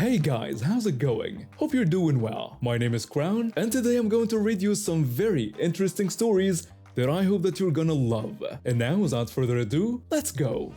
Hey guys, how's it going? Hope you're doing well. My name is Crown, and today I'm going to read you some very interesting stories that I hope that you're gonna love. And now, without further ado, let's go!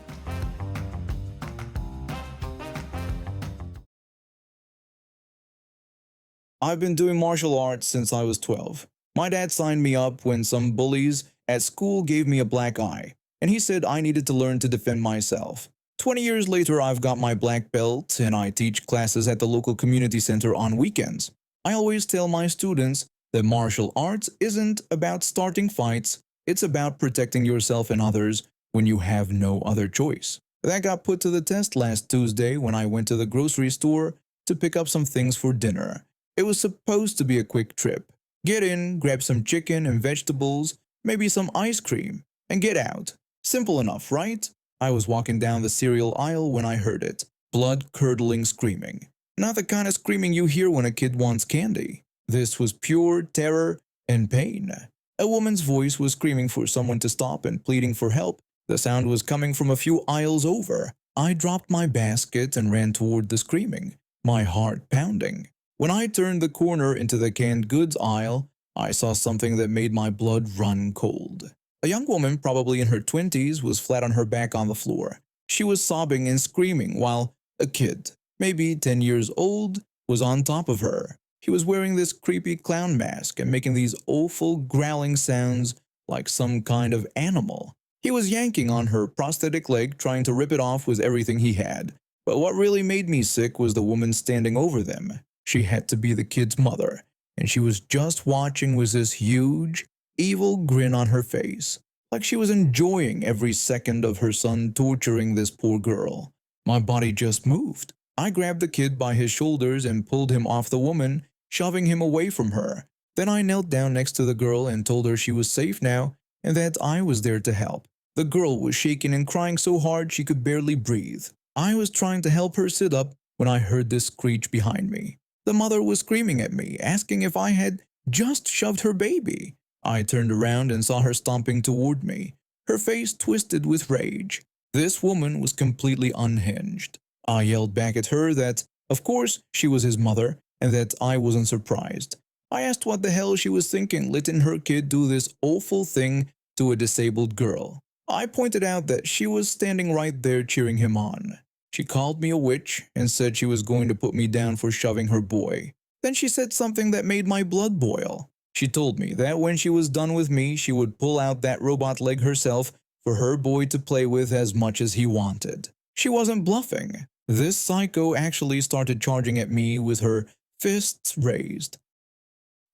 I've been doing martial arts since I was 12. My dad signed me up when some bullies at school gave me a black eye, and he said I needed to learn to defend myself. 20 years later, I've got my black belt and I teach classes at the local community center on weekends. I always tell my students that martial arts isn't about starting fights, it's about protecting yourself and others when you have no other choice. That got put to the test last Tuesday when I went to the grocery store to pick up some things for dinner. It was supposed to be a quick trip. Get in, grab some chicken and vegetables, maybe some ice cream, and get out. Simple enough, right? I was walking down the cereal aisle when I heard it. Blood-curdling screaming. Not the kind of screaming you hear when a kid wants candy. This was pure terror and pain. A woman's voice was screaming for someone to stop and pleading for help. The sound was coming from a few aisles over. I dropped my basket and ran toward the screaming, my heart pounding. When I turned the corner into the canned goods aisle, I saw something that made my blood run cold. A young woman, probably in her 20s, was flat on her back on the floor. She was sobbing and screaming while a kid, maybe 10 years old, was on top of her. He was wearing this creepy clown mask and making these awful growling sounds like some kind of animal. He was yanking on her prosthetic leg, trying to rip it off with everything he had. But what really made me sick was the woman standing over them. She had to be the kid's mother, and she was just watching with this huge, evil grin on her face, like she was enjoying every second of her son torturing this poor girl. My body just moved. I grabbed the kid by his shoulders and pulled him off the woman, shoving him away from her. Then I knelt down next to the girl and told her she was safe now and that I was there to help. The girl was shaking and crying so hard she could barely breathe. I was trying to help her sit up when I heard this screech behind me. The mother was screaming at me, asking if I had just shoved her baby. I turned around and saw her stomping toward me, her face twisted with rage. This woman was completely unhinged. I yelled back at her that, of course, she was his mother and that I wasn't surprised. I asked what the hell she was thinking letting her kid do this awful thing to a disabled girl. I pointed out that she was standing right there cheering him on. She called me a witch and said she was going to put me down for shoving her boy. Then she said something that made my blood boil. She told me that when she was done with me, she would pull out that robot leg herself for her boy to play with as much as he wanted. She wasn't bluffing. This psycho actually started charging at me with her fists raised.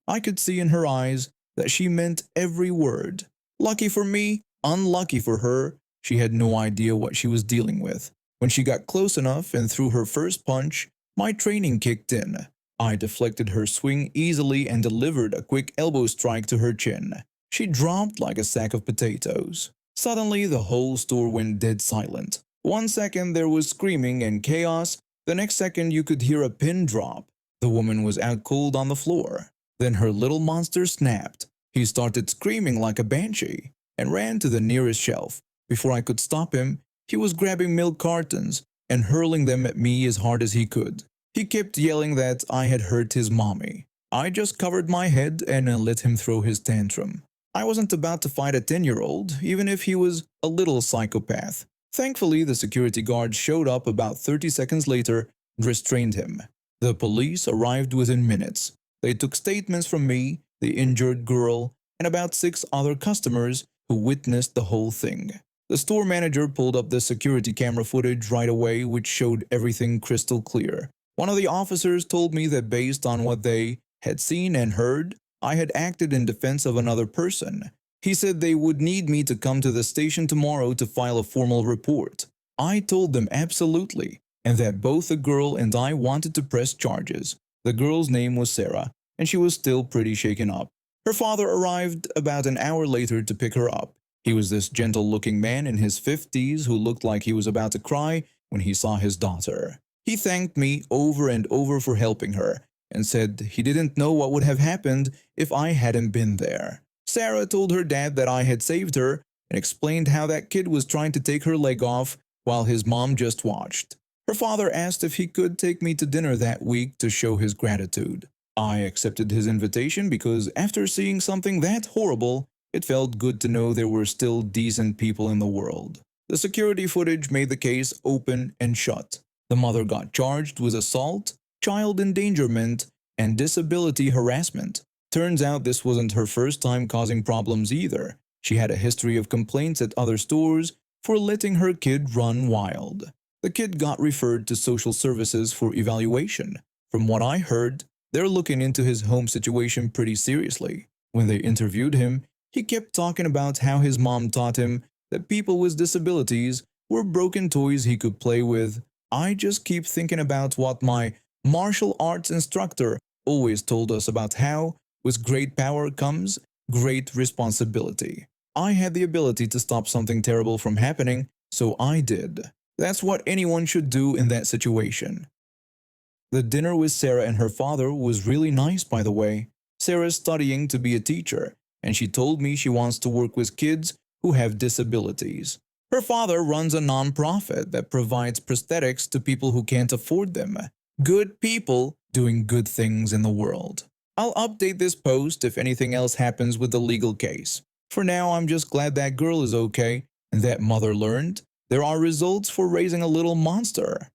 I could see in her eyes that she meant every word. Lucky for me, unlucky for her, she had no idea what she was dealing with. When she got close enough and threw her first punch, my training kicked in. I deflected her swing easily and delivered a quick elbow strike to her chin. She dropped like a sack of potatoes. Suddenly, the whole store went dead silent. 1 second there was screaming and chaos. The next second you could hear a pin drop. The woman was out cold on the floor. Then her little monster snapped. He started screaming like a banshee and ran to the nearest shelf. Before I could stop him, he was grabbing milk cartons and hurling them at me as hard as he could. He kept yelling that I had hurt his mommy. I just covered my head and let him throw his tantrum. I wasn't about to fight a 10-year-old, even if he was a little psychopath. Thankfully, the security guard showed up about 30 seconds later and restrained him. The police arrived within minutes. They took statements from me, the injured girl, and about 6 other customers who witnessed the whole thing. The store manager pulled up the security camera footage right away, which showed everything crystal clear. One of the officers told me that based on what they had seen and heard, I had acted in defense of another person. He said they would need me to come to the station tomorrow to file a formal report. I told them absolutely, and that both the girl and I wanted to press charges. The girl's name was Sarah, and she was still pretty shaken up. Her father arrived about an hour later to pick her up. He was this gentle-looking man in his 50s who looked like he was about to cry when he saw his daughter. He thanked me over and over for helping her and said he didn't know what would have happened if I hadn't been there. Sarah told her dad that I had saved her and explained how that kid was trying to take her leg off while his mom just watched. Her father asked if he could take me to dinner that week to show his gratitude. I accepted his invitation because after seeing something that horrible, it felt good to know there were still decent people in the world. The security footage made the case open and shut. The mother got charged with assault, child endangerment, and disability harassment. Turns out this wasn't her first time causing problems either. She had a history of complaints at other stores for letting her kid run wild. The kid got referred to social services for evaluation. From what I heard, they're looking into his home situation pretty seriously. When they interviewed him, he kept talking about how his mom taught him that people with disabilities were broken toys he could play with. I just keep thinking about what my martial arts instructor always told us about how, with great power comes great responsibility. I had the ability to stop something terrible from happening, so I did. That's what anyone should do in that situation. The dinner with Sarah and her father was really nice, by the way. Sarah's studying to be a teacher, and she told me she wants to work with kids who have disabilities. Her father runs a non-profit that provides prosthetics to people who can't afford them. Good people doing good things in the world. I'll update this post if anything else happens with the legal case. For now, I'm just glad that girl is okay and that mother learned there are results for raising a little monster.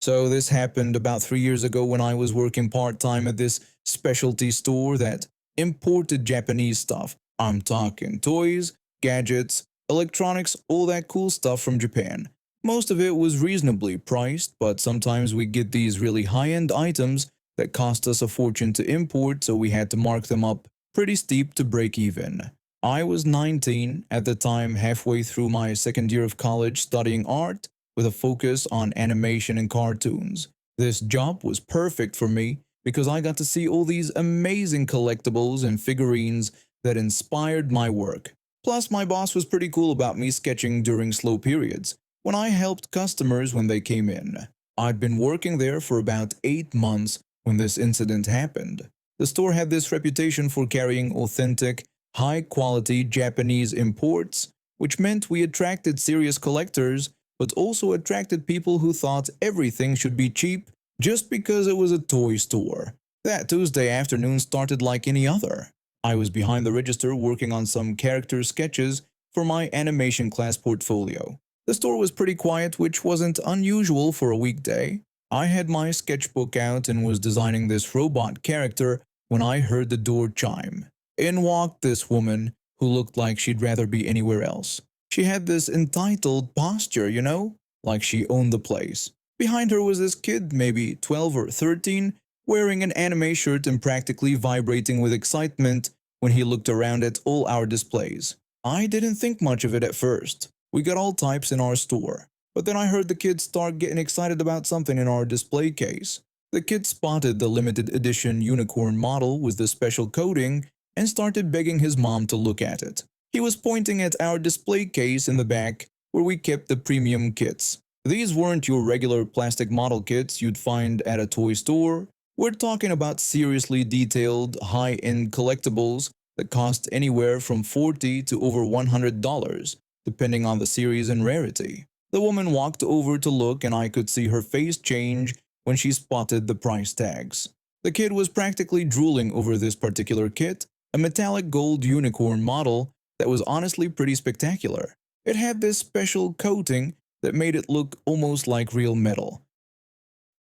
So this happened about 3 years ago when I was working part-time at this specialty store that imported Japanese stuff. I'm talking toys, gadgets, electronics, all that cool stuff from Japan. Most of it was reasonably priced, but sometimes we get these really high-end items that cost us a fortune to import, so we had to mark them up pretty steep to break even. I was 19 at the time, halfway through my second year of college studying art with a focus on animation and cartoons. This job was perfect for me because I got to see all these amazing collectibles and figurines that inspired my work. Plus, my boss was pretty cool about me sketching during slow periods, when I helped customers when they came in. I'd been working there for about 8 months when this incident happened. The store had this reputation for carrying authentic, high-quality Japanese imports, which meant we attracted serious collectors, but also attracted people who thought everything should be cheap just because it was a toy store. That Tuesday afternoon started like any other. I was behind the register working on some character sketches for my animation class portfolio. The store was pretty quiet, which wasn't unusual for a weekday. I had my sketchbook out and was designing this robot character when I heard the door chime. In walked this woman who looked like she'd rather be anywhere else. She had this entitled posture, you know, like she owned the place. Behind her was this kid, maybe 12 or 13, wearing an anime shirt and practically vibrating with excitement when he looked around at all our displays. I didn't think much of it at first. We got all types in our store. But then I heard the kid start getting excited about something in our display case. The kid spotted the limited edition unicorn model with the special coating and started begging his mom to look at it. He was pointing at our display case in the back where we kept the premium kits. These weren't your regular plastic model kits you'd find at a toy store. We're talking about seriously detailed, high-end collectibles that cost anywhere from $40 to over $100, depending on the series and rarity. The woman walked over to look and I could see her face change when she spotted the price tags. The kid was practically drooling over this particular kit, a metallic gold unicorn model that was honestly pretty spectacular. It had this special coating that made it look almost like real metal.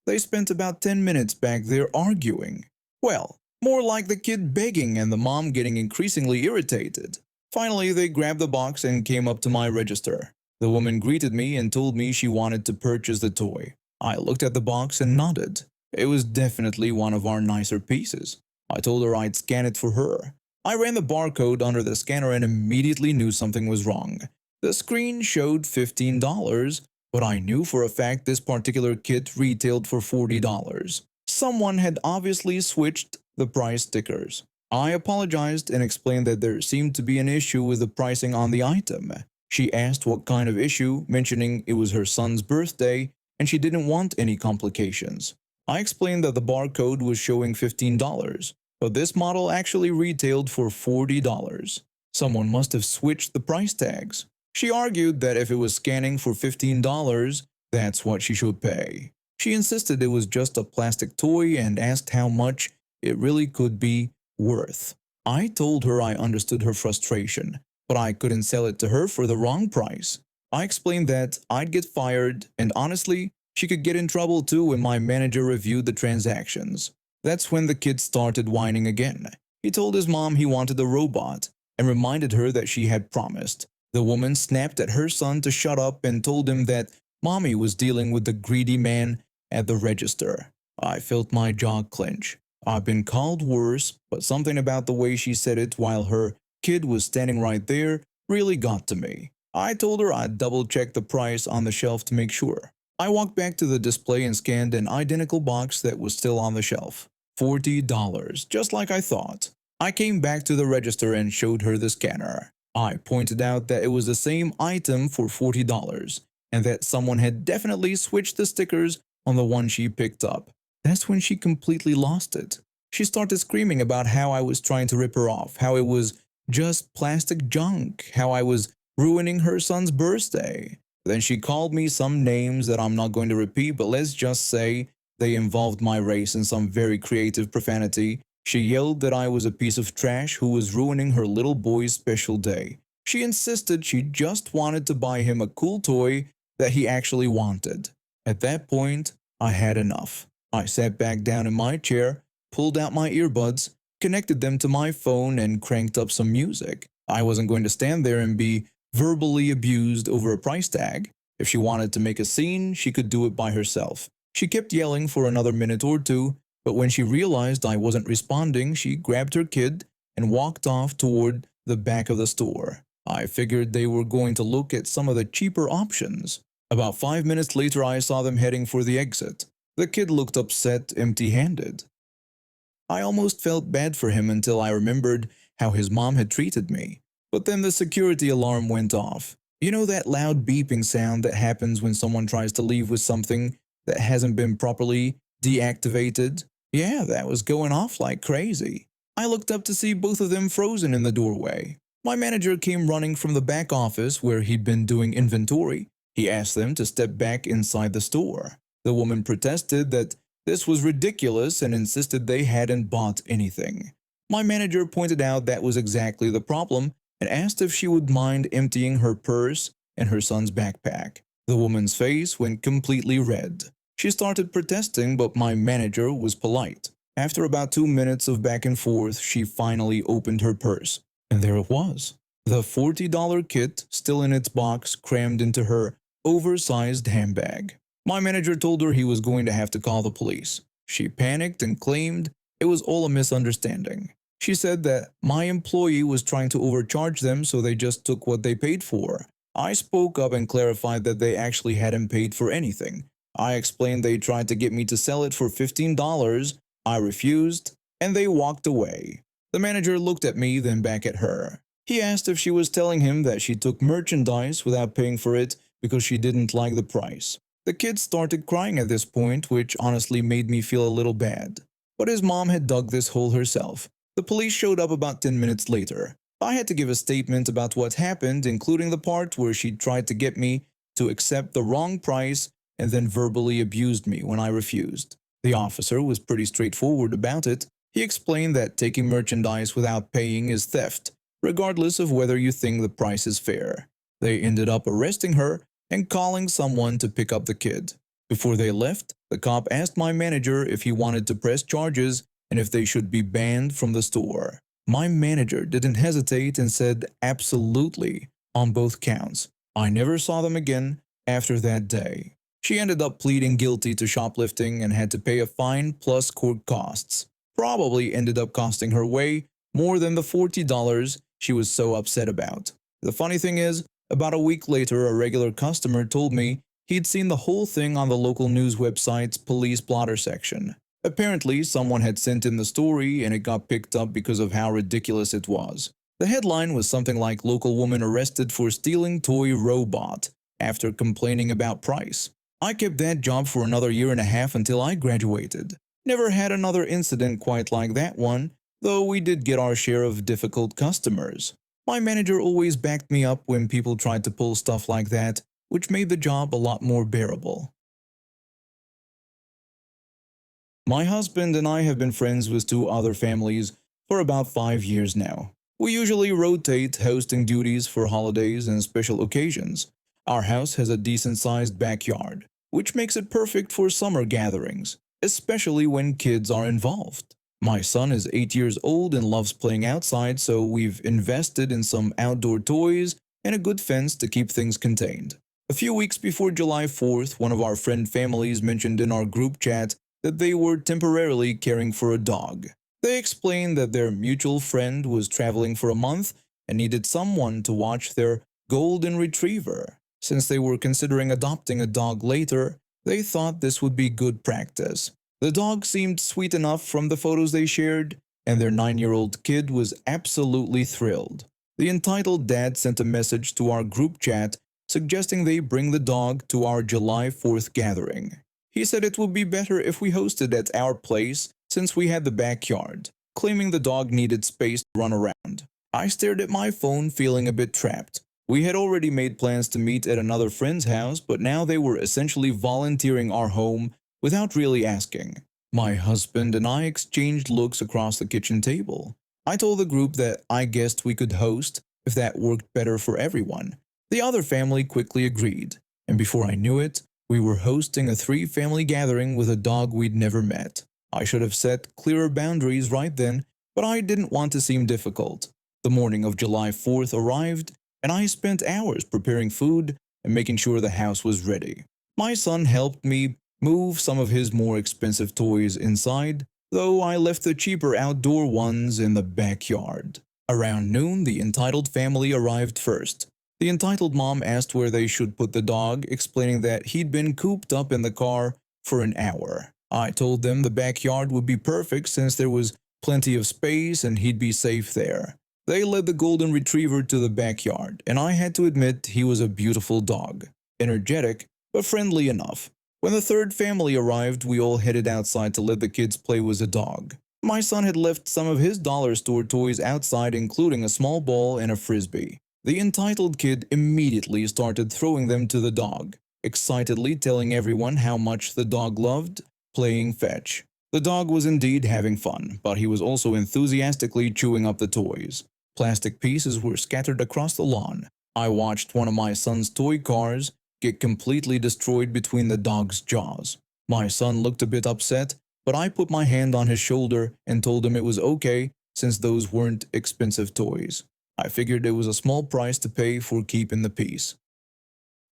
They spent about 10 minutes back there arguing. Well, more like the kid begging and the mom getting increasingly irritated. Finally, they grabbed the box and came up to my register. The woman greeted me and told me she wanted to purchase the toy. I looked at the box and nodded. It was definitely one of our nicer pieces. I told her I'd scan it for her. I ran the barcode under the scanner and immediately knew something was wrong. The screen showed $15, but I knew for a fact this particular kit retailed for $40. Someone had obviously switched the price stickers. I apologized and explained that there seemed to be an issue with the pricing on the item. She asked what kind of issue, mentioning it was her son's birthday and she didn't want any complications. I explained that the barcode was showing $15, but this model actually retailed for $40. Someone must have switched the price tags. She argued that if it was scanning for $15, that's what she should pay. She insisted it was just a plastic toy and asked how much it really could be worth. I told her I understood her frustration, but I couldn't sell it to her for the wrong price. I explained that I'd get fired, and honestly, she could get in trouble too when my manager reviewed the transactions. That's when the kid started whining again. He told his mom he wanted a robot and reminded her that she had promised. The woman snapped at her son to shut up and told him that mommy was dealing with the greedy man at the register. I felt my jaw clench. I've been called worse, but something about the way she said it while her kid was standing right there really got to me. I told her I'd double-check the price on the shelf to make sure. I walked back to the display and scanned an identical box that was still on the shelf. $40, just like I thought. I came back to the register and showed her the scanner. I pointed out that it was the same item for $40, and that someone had definitely switched the stickers on the one she picked up. That's when she completely lost it. She started screaming about how I was trying to rip her off, how it was just plastic junk, how I was ruining her son's birthday. Then she called me some names that I'm not going to repeat, but let's just say they involved my race in some very creative profanity. She yelled that I was a piece of trash who was ruining her little boy's special day. She insisted she just wanted to buy him a cool toy that he actually wanted. At that point, I had enough. I sat back down in my chair, pulled out my earbuds, connected them to my phone, and cranked up some music. I wasn't going to stand there and be verbally abused over a price tag. If she wanted to make a scene, she could do it by herself. She kept yelling for another minute or two, but when she realized I wasn't responding, she grabbed her kid and walked off toward the back of the store. I figured they were going to look at some of the cheaper options. About 5 minutes later, I saw them heading for the exit. The kid looked upset, empty-handed. I almost felt bad for him until I remembered how his mom had treated me. But then the security alarm went off. You know that loud beeping sound that happens when someone tries to leave with something that hasn't been properly deactivated? Yeah, that was going off like crazy. I looked up to see both of them frozen in the doorway. My manager came running from the back office where he'd been doing inventory. He asked them to step back inside the store. The woman protested that this was ridiculous and insisted they hadn't bought anything. My manager pointed out that was exactly the problem and asked if she would mind emptying her purse and her son's backpack. The woman's face went completely red. She started protesting, but my manager was polite. After about 2 minutes of back and forth, she finally opened her purse. And there it was. The $40 kit, still in its box, crammed into her oversized handbag. My manager told her he was going to have to call the police. She panicked and claimed it was all a misunderstanding. She said that my employee was trying to overcharge them, so they just took what they paid for. I spoke up and clarified that they actually hadn't paid for anything. I explained they tried to get me to sell it for $15. I refused, and they walked away. The manager looked at me, then back at her. He asked if she was telling him that she took merchandise without paying for it because she didn't like the price. The kid started crying at this point, which honestly made me feel a little bad. But his mom had dug this hole herself. The police showed up about 10 minutes later. I had to give a statement about what happened, including the part where she tried to get me to accept the wrong price and then verbally abused me when I refused. The officer was pretty straightforward about it. He explained that taking merchandise without paying is theft, regardless of whether you think the price is fair. They ended up arresting her and calling someone to pick up the kid. Before they left, the cop asked my manager if he wanted to press charges and if they should be banned from the store. My manager didn't hesitate and said absolutely on both counts. I never saw them again after that day. She ended up pleading guilty to shoplifting and had to pay a fine plus court costs. Probably ended up costing her way more than the $40 she was so upset about. The funny thing is, about a week later, a regular customer told me he'd seen the whole thing on the local news website's police blotter section. Apparently, someone had sent in the story and it got picked up because of how ridiculous it was. The headline was something like "Local woman arrested for stealing toy robot after complaining about price." I kept that job for another year and a half until I graduated. Never had another incident quite like that one, though we did get our share of difficult customers. My manager always backed me up when people tried to pull stuff like that, which made the job a lot more bearable. My husband and I have been friends with two other families for about 5 years now. We usually rotate hosting duties for holidays and special occasions. Our house has a decent-sized backyard, which makes it perfect for summer gatherings, especially when kids are involved. My son is 8 years old and loves playing outside, so we've invested in some outdoor toys and a good fence to keep things contained. A few weeks before July 4th, one of our friend families mentioned in our group chat that they were temporarily caring for a dog. They explained that their mutual friend was traveling for a month and needed someone to watch their golden retriever. Since they were considering adopting a dog later, they thought this would be good practice. The dog seemed sweet enough from the photos they shared, and their 9-year-old kid was absolutely thrilled. The entitled dad sent a message to our group chat suggesting they bring the dog to our July 4th gathering. He said it would be better if we hosted at our place since we had the backyard, claiming the dog needed space to run around. I stared at my phone, feeling a bit trapped. We had already made plans to meet at another friend's house, but now they were essentially volunteering our home without really asking. My husband and I exchanged looks across the kitchen table. I told the group that I guessed we could host if that worked better for everyone. The other family quickly agreed, and before I knew it, we were hosting a 3-family gathering with a dog we'd never met. I should have set clearer boundaries right then, but I didn't want to seem difficult. The morning of July 4th arrived, and I spent hours preparing food and making sure the house was ready. My son helped me move some of his more expensive toys inside, though I left the cheaper outdoor ones in the backyard. Around noon, the entitled family arrived first. The entitled mom asked where they should put the dog, explaining that he'd been cooped up in the car for an hour. I told them the backyard would be perfect since there was plenty of space and he'd be safe there. They led the golden retriever to the backyard, and I had to admit he was a beautiful dog. Energetic, but friendly enough. When the third family arrived, we all headed outside to let the kids play with the dog. My son had left some of his dollar store toys outside, including a small ball and a frisbee. The entitled kid immediately started throwing them to the dog, excitedly telling everyone how much the dog loved playing fetch. The dog was indeed having fun, but he was also enthusiastically chewing up the toys. Plastic pieces were scattered across the lawn. I watched one of my son's toy cars get completely destroyed between the dog's jaws. My son looked a bit upset, but I put my hand on his shoulder and told him it was okay since those weren't expensive toys. I figured it was a small price to pay for keeping the peace.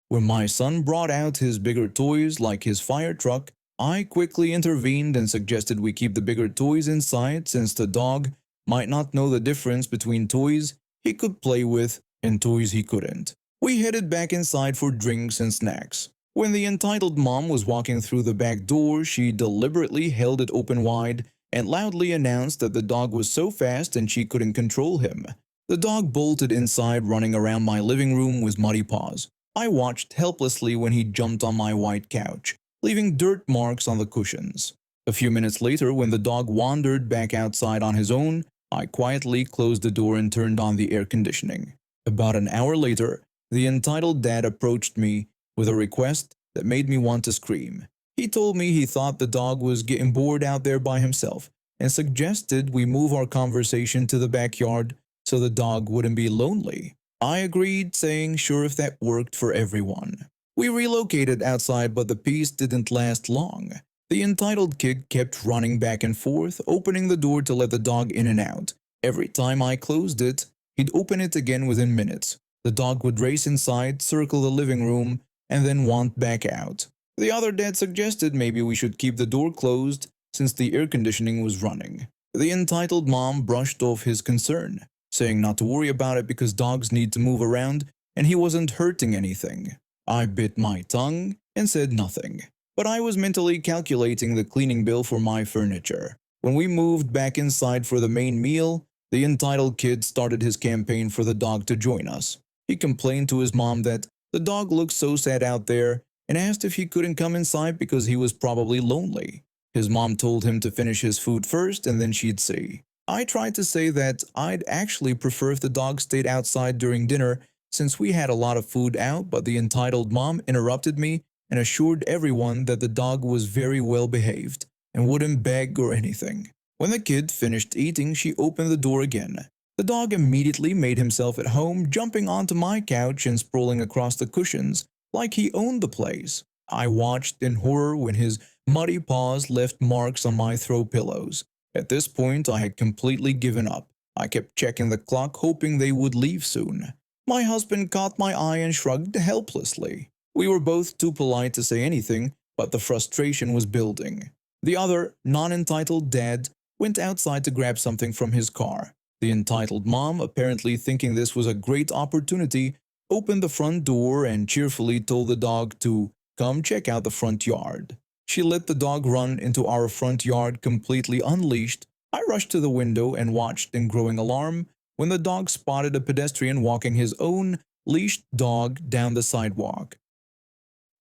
When my son brought out his bigger toys like his fire truck, I quickly intervened and suggested we keep the bigger toys inside since the dog might not know the difference between toys he could play with and toys he couldn't. We headed back inside for drinks and snacks. When the entitled mom was walking through the back door, she deliberately held it open wide and loudly announced that the dog was so fast and she couldn't control him. The dog bolted inside, running around my living room with muddy paws. I watched helplessly when he jumped on my white couch, leaving dirt marks on the cushions. A few minutes later, when the dog wandered back outside on his own, I quietly closed the door and turned on the air conditioning. About an hour later, the entitled dad approached me with a request that made me want to scream. He told me he thought the dog was getting bored out there by himself and suggested we move our conversation to the backyard so the dog wouldn't be lonely. I agreed, saying sure if that worked for everyone. We relocated outside, but the peace didn't last long. The entitled kid kept running back and forth, opening the door to let the dog in and out. Every time I closed it, he'd open it again within minutes. The dog would race inside, circle the living room, and then want back out. The other dad suggested maybe we should keep the door closed since the air conditioning was running. The entitled mom brushed off his concern, saying not to worry about it because dogs need to move around and he wasn't hurting anything. I bit my tongue and said nothing, but I was mentally calculating the cleaning bill for my furniture. When we moved back inside for the main meal, the entitled kid started his campaign for the dog to join us. He complained to his mom that the dog looked so sad out there and asked if he couldn't come inside because he was probably lonely. His mom told him to finish his food first and then she'd see. I tried to say that I'd actually prefer if the dog stayed outside during dinner since we had a lot of food out, but the entitled mom interrupted me and assured everyone that the dog was very well behaved and wouldn't beg or anything. When the kid finished eating, she opened the door again. The dog immediately made himself at home, jumping onto my couch and sprawling across the cushions like he owned the place. I watched in horror when his muddy paws left marks on my throw pillows. At this point, I had completely given up. I kept checking the clock, hoping they would leave soon. My husband caught my eye and shrugged helplessly. We were both too polite to say anything, but the frustration was building. The other, non-entitled dad, went outside to grab something from his car. The entitled mom, apparently thinking this was a great opportunity, opened the front door and cheerfully told the dog to come check out the front yard. She let the dog run into our front yard completely unleashed. I rushed to the window and watched in growing alarm when the dog spotted a pedestrian walking his own leashed dog down the sidewalk.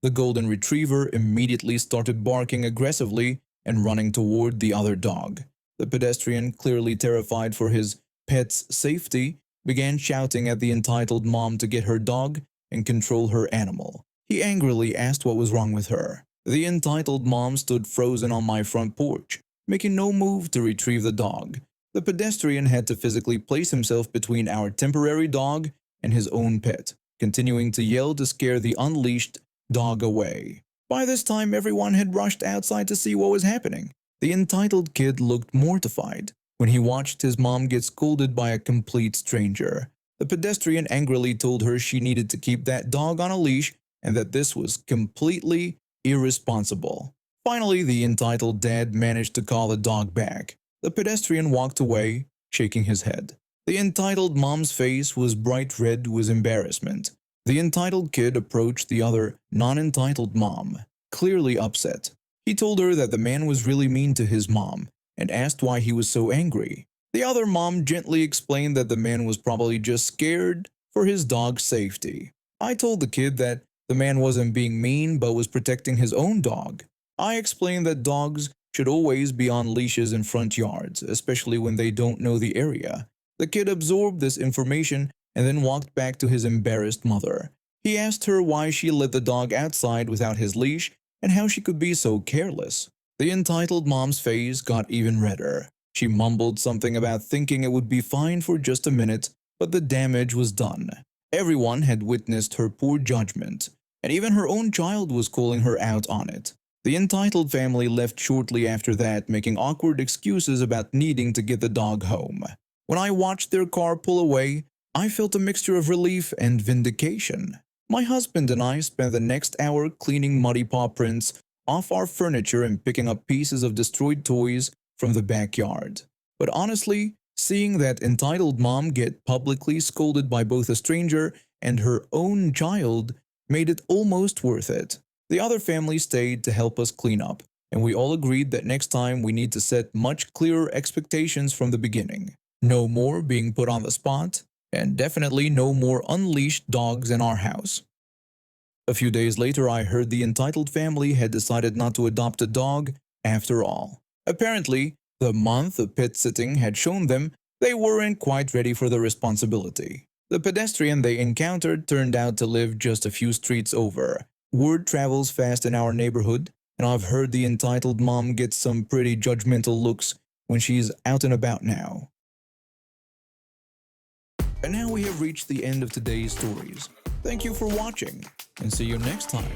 The golden retriever immediately started barking aggressively and running toward the other dog. The pedestrian, clearly terrified for his pet's safety, began shouting at the entitled mom to get her dog and control her animal. He angrily asked what was wrong with her. The entitled mom stood frozen on my front porch, making no move to retrieve the dog. The pedestrian had to physically place himself between our temporary dog and his own pet, continuing to yell to scare the unleashed dog away. By this time, everyone had rushed outside to see what was happening. The entitled kid looked mortified when he watched his mom get scolded by a complete stranger. The pedestrian angrily told her she needed to keep that dog on a leash and that this was completely irresponsible. Finally, the entitled dad managed to call the dog back. The pedestrian walked away, shaking his head. The entitled mom's face was bright red with embarrassment. The entitled kid approached the other non-entitled mom, clearly upset. He told her that the man was really mean to his mom and asked why he was so angry. The other mom gently explained that the man was probably just scared for his dog's safety. I told the kid that the man wasn't being mean but was protecting his own dog. I explained that dogs should always be on leashes in front yards, especially when they don't know the area. The kid absorbed this information and then walked back to his embarrassed mother. He asked her why she let the dog outside without his leash and how she could be so careless. The entitled mom's face got even redder. She mumbled something about thinking it would be fine for just a minute, but the damage was done. Everyone had witnessed her poor judgment, and even her own child was calling her out on it. The entitled family left shortly after that, making awkward excuses about needing to get the dog home. When I watched their car pull away, I felt a mixture of relief and vindication. My husband and I spent the next hour cleaning muddy paw prints off our furniture and picking up pieces of destroyed toys from the backyard. But honestly, seeing that entitled mom get publicly scolded by both a stranger and her own child made it almost worth it. The other family stayed to help us clean up, and we all agreed that next time we need to set much clearer expectations from the beginning. No more being put on the spot, and definitely no more unleashed dogs in our house. A few days later, I heard the entitled family had decided not to adopt a dog after all. Apparently, the month of pet sitting had shown them they weren't quite ready for the responsibility. The pedestrian they encountered turned out to live just a few streets over. Word travels fast in our neighborhood, and I've heard the entitled mom get some pretty judgmental looks when she's out and about now. And now we have reached the end of today's stories. Thank you for watching, and see you next time.